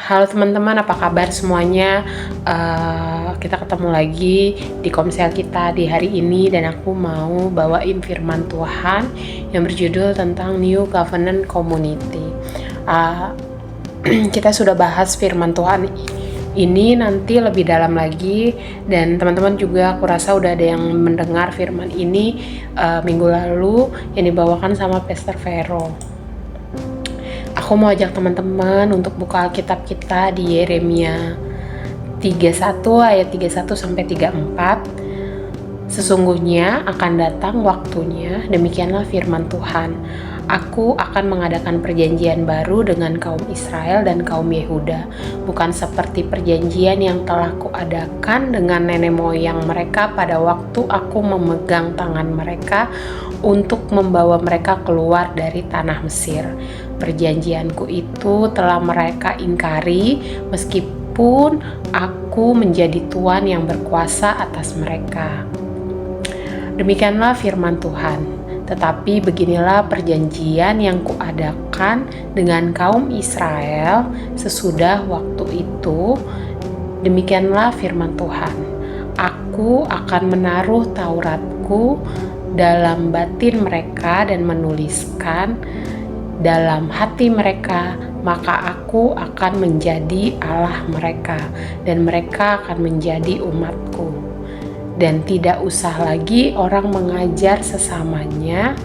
Halo teman-teman, apa kabar semuanya? Kita ketemu lagi di Komsel kita di hari ini, dan aku mau bawain firman Tuhan yang berjudul tentang New Covenant Community. Kita sudah bahas firman Tuhan ini nanti lebih dalam lagi, dan teman-teman juga aku rasa udah ada yang mendengar firman ini minggu lalu yang dibawakan sama Pastor Vero. Aku mau ajak teman-teman untuk buka Alkitab kita di Yeremia 31 ayat 31 sampai 34. Sesungguhnya akan datang waktunya, demikianlah firman Tuhan. Aku akan mengadakan perjanjian baru dengan kaum Israel dan kaum Yehuda, bukan seperti perjanjian yang telah kuadakan dengan nenek moyang mereka pada waktu aku memegang tangan mereka untuk membawa mereka keluar dari tanah Mesir. Perjanjianku itu telah mereka ingkari, meskipun aku menjadi Tuhan yang berkuasa atas mereka. Demikianlah firman Tuhan. Tetapi beginilah perjanjian yang kuadakan dengan kaum Israel sesudah waktu itu. Demikianlah firman Tuhan. Aku akan menaruh Tauratku dalam batin mereka dan menuliskan dalam hati mereka, maka aku akan menjadi Allah mereka dan mereka akan menjadi umatku. Dan tidak usah lagi orang mengajar sesamanya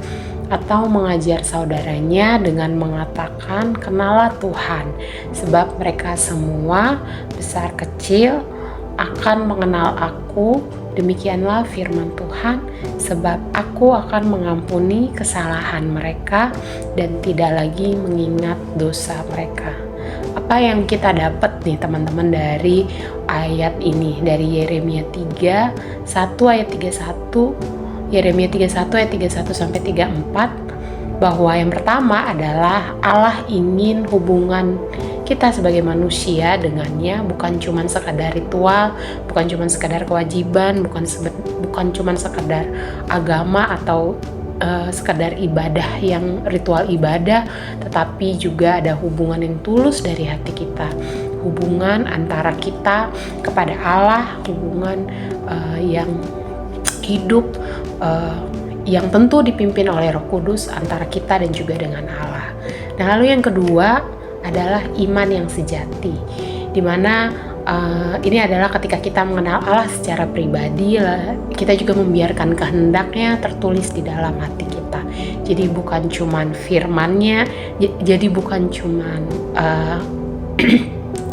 atau mengajar saudaranya dengan mengatakan, "Kenalah Tuhan," sebab mereka semua, besar kecil, akan mengenal aku. Demikianlah firman Tuhan, sebab aku akan mengampuni kesalahan mereka dan tidak lagi mengingat dosa mereka. Apa yang kita dapat nih teman-teman dari ayat ini, dari Yeremia 31 ayat 31, Yeremia 31 ayat 31 sampai 34, bahwa yang pertama adalah Allah ingin hubungan kita sebagai manusia dengannya bukan cuma sekadar ritual, bukan cuma sekadar kewajiban, bukan cuma sekadar agama atau sekadar ibadah yang ritual ibadah, tetapi juga ada hubungan yang tulus dari hati kita, hubungan antara kita kepada Allah, hubungan yang hidup, yang tentu dipimpin oleh Roh Kudus antara kita dan juga dengan Allah. Nah, lalu yang kedua adalah iman yang sejati, di mana ini adalah ketika kita mengenal Allah secara pribadi, kita juga membiarkan kehendaknya tertulis di dalam hati kita. Jadi bukan cuman firman-Nya, jadi bukan cuman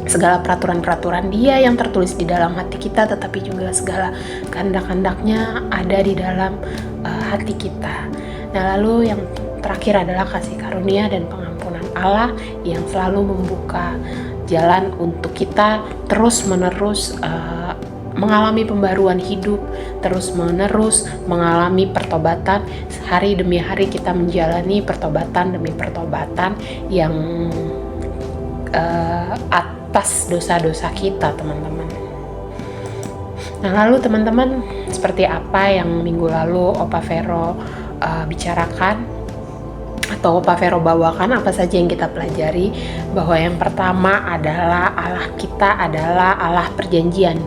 segala peraturan-peraturan Dia yang tertulis di dalam hati kita, tetapi juga segala kehendak-kehendaknya ada di dalam hati kita. Nah, lalu yang terakhir adalah kasih karunia dan pengampunan Allah yang selalu membuka jalan untuk kita terus-menerus mengalami pembaruan hidup, terus-menerus mengalami pertobatan. Hari demi hari kita menjalani pertobatan demi pertobatan yang atas dosa-dosa kita, teman-teman. Nah, lalu teman-teman, seperti apa yang minggu lalu Opa Vero bicarakan atau Opa Vero bawakan, apa saja yang kita pelajari? Bahwa yang pertama adalah Allah kita adalah Allah perjanjian,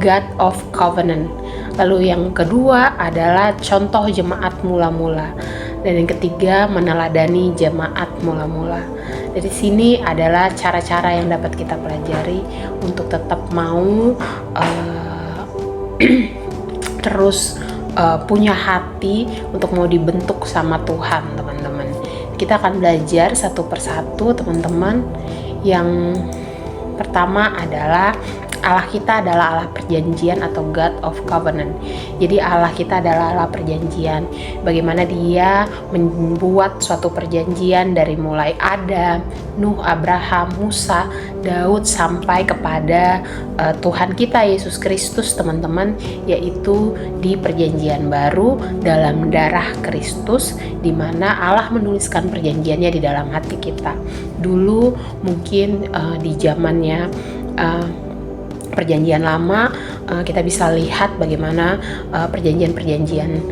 God of Covenant. Lalu yang kedua adalah contoh jemaat mula-mula, dan yang ketiga meneladani jemaat mula-mula. Dari sini adalah cara-cara yang dapat kita pelajari untuk tetap mau terus punya hati untuk mau dibentuk sama Tuhan, teman-teman. Kita akan belajar satu persatu, teman-teman. Yang pertama adalah Allah kita adalah Allah perjanjian atau God of Covenant. Jadi Allah kita adalah Allah perjanjian. Bagaimana Dia membuat suatu perjanjian dari mulai Adam, Nuh, Abraham, Musa, Daud sampai kepada Tuhan kita Yesus Kristus, teman-teman, yaitu di perjanjian baru dalam darah Kristus, di mana Allah menuliskan perjanjiannya di dalam hati kita. Dulu mungkin di zamannya perjanjian lama, kita bisa lihat bagaimana perjanjian-perjanjian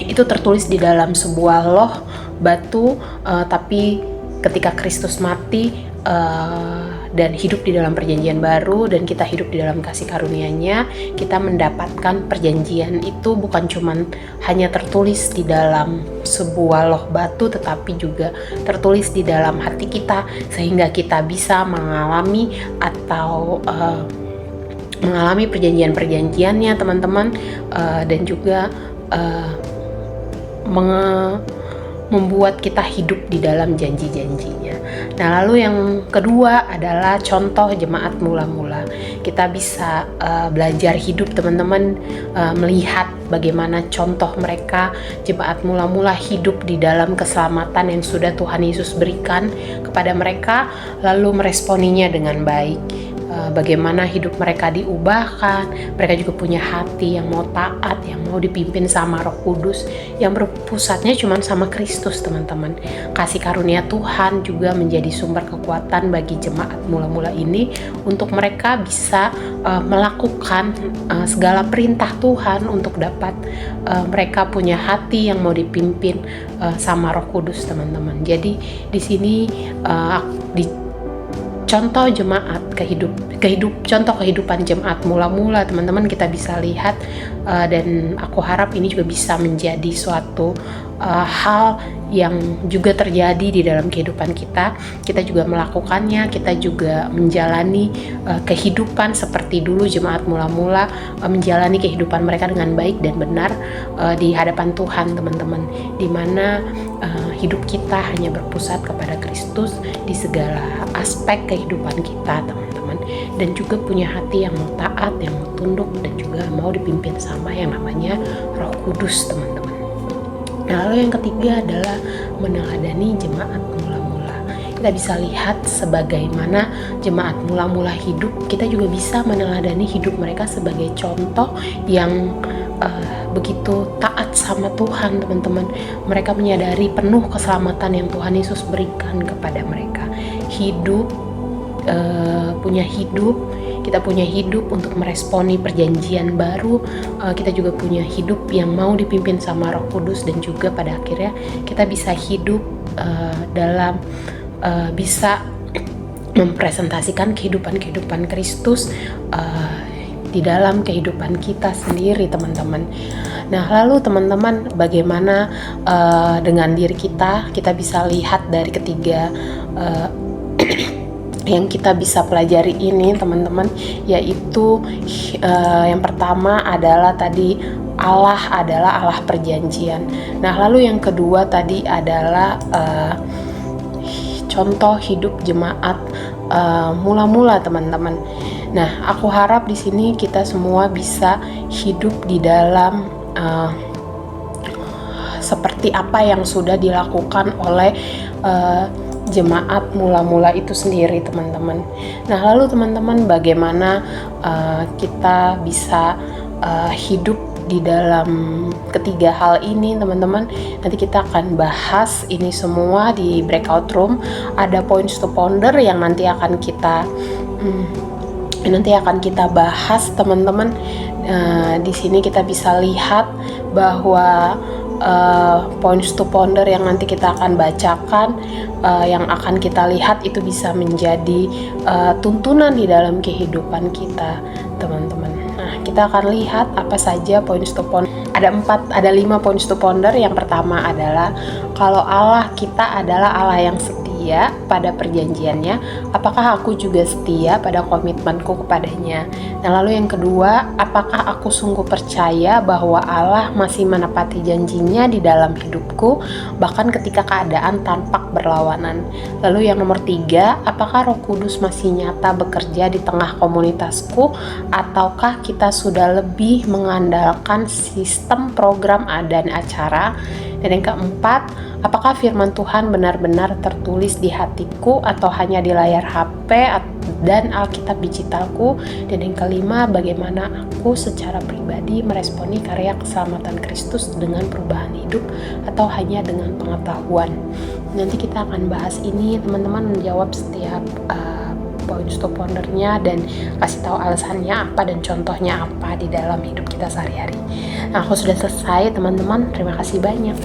itu tertulis di dalam sebuah loh batu, tapi ketika Kristus mati, dan hidup di dalam perjanjian baru, dan kita hidup di dalam kasih karunia-Nya, kita mendapatkan perjanjian itu bukan cuman hanya tertulis di dalam sebuah loh batu, tetapi juga tertulis di dalam hati kita, sehingga kita bisa mengalami atau mengalami perjanjian-perjanjiannya teman-teman, dan juga membuat kita hidup di dalam janji-janjinya. Nah, lalu yang kedua adalah contoh jemaat mula-mula. Kita bisa belajar hidup teman-teman, melihat bagaimana contoh mereka, jemaat mula-mula hidup di dalam keselamatan yang sudah Tuhan Yesus berikan kepada mereka, lalu meresponinya dengan baik. Bagaimana hidup mereka diubahkan, mereka juga punya hati yang mau taat, yang mau dipimpin sama Roh Kudus, yang berpusatnya cuma sama Kristus teman-teman. Kasih karunia Tuhan juga menjadi sumber kekuatan bagi jemaat mula-mula ini untuk mereka bisa melakukan segala perintah Tuhan, untuk dapat mereka punya hati yang mau dipimpin sama Roh Kudus teman-teman. Jadi di sini contoh jemaat contoh kehidupan jemaat mula-mula teman-teman kita bisa lihat, dan aku harap ini juga bisa menjadi suatu hal yang juga terjadi di dalam kehidupan kita juga melakukannya, kita juga menjalani kehidupan seperti dulu jemaat mula-mula menjalani kehidupan mereka dengan baik dan benar di hadapan Tuhan teman-teman, di mana hidup kita hanya berpusat kepada Kristus di segala aspek kehidupan kita teman-teman, dan juga punya hati yang mau taat, yang mau tunduk, dan juga mau dipimpin sama yang namanya Roh Kudus teman-teman. Nah, lalu yang ketiga adalah meneladani jemaat mula-mula. Kita bisa lihat sebagaimana jemaat mula-mula hidup, kita juga bisa meneladani hidup mereka sebagai contoh yang begitu taat sama Tuhan teman-teman. Mereka menyadari penuh keselamatan yang Tuhan Yesus berikan kepada mereka. Kita punya hidup untuk meresponi perjanjian baru, kita juga punya hidup yang mau dipimpin sama Roh Kudus, dan juga pada akhirnya kita bisa hidup bisa mempresentasikan kehidupan Kristus di dalam kehidupan kita sendiri teman-teman. Nah, lalu teman-teman, bagaimana dengan diri kita bisa lihat dari ketiga yang kita bisa pelajari ini teman-teman, yaitu yang pertama adalah tadi Allah adalah Allah perjanjian. Nah, lalu yang kedua tadi adalah contoh hidup jemaat mula-mula teman-teman. Nah, aku harap di sini kita semua bisa hidup di dalam seperti apa yang sudah dilakukan oleh jemaat mula-mula itu sendiri teman-teman. Nah, lalu teman-teman, bagaimana kita bisa hidup di dalam ketiga hal ini teman-teman? Nanti kita akan bahas ini semua di breakout room. Ada points to ponder yang nanti akan kita bahas teman-teman. Di sini kita bisa lihat bahwa points to ponder yang nanti kita akan bacakan, yang akan kita lihat itu bisa menjadi tuntunan di dalam kehidupan kita teman-teman. Nah, kita akan lihat apa saja points to ponder. Ada 5 points to ponder. Yang pertama adalah kalau Allah kita adalah Allah yang setia pada perjanjiannya, apakah aku juga setia pada komitmenku kepadanya? Nah, lalu yang kedua, apakah aku sungguh percaya bahwa Allah masih menepati janjinya di dalam hidupku, bahkan ketika keadaan tampak berlawanan? Lalu yang nomor 3, apakah Roh Kudus masih nyata bekerja di tengah komunitasku, ataukah kita sudah lebih mengandalkan sistem, program, dan acara? Dan yang keempat, apakah firman Tuhan benar-benar tertulis di hatiku atau hanya di layar HP dan Alkitab digitalku? Dan yang kelima, bagaimana aku secara pribadi meresponi karya keselamatan Kristus dengan perubahan hidup atau hanya dengan pengetahuan? Nanti kita akan bahas ini teman-teman, menjawab setiap points to pondernya dan kasih tahu alasannya apa dan contohnya apa di dalam hidup kita sehari-hari. Nah, aku sudah selesai teman-teman, terima kasih banyak.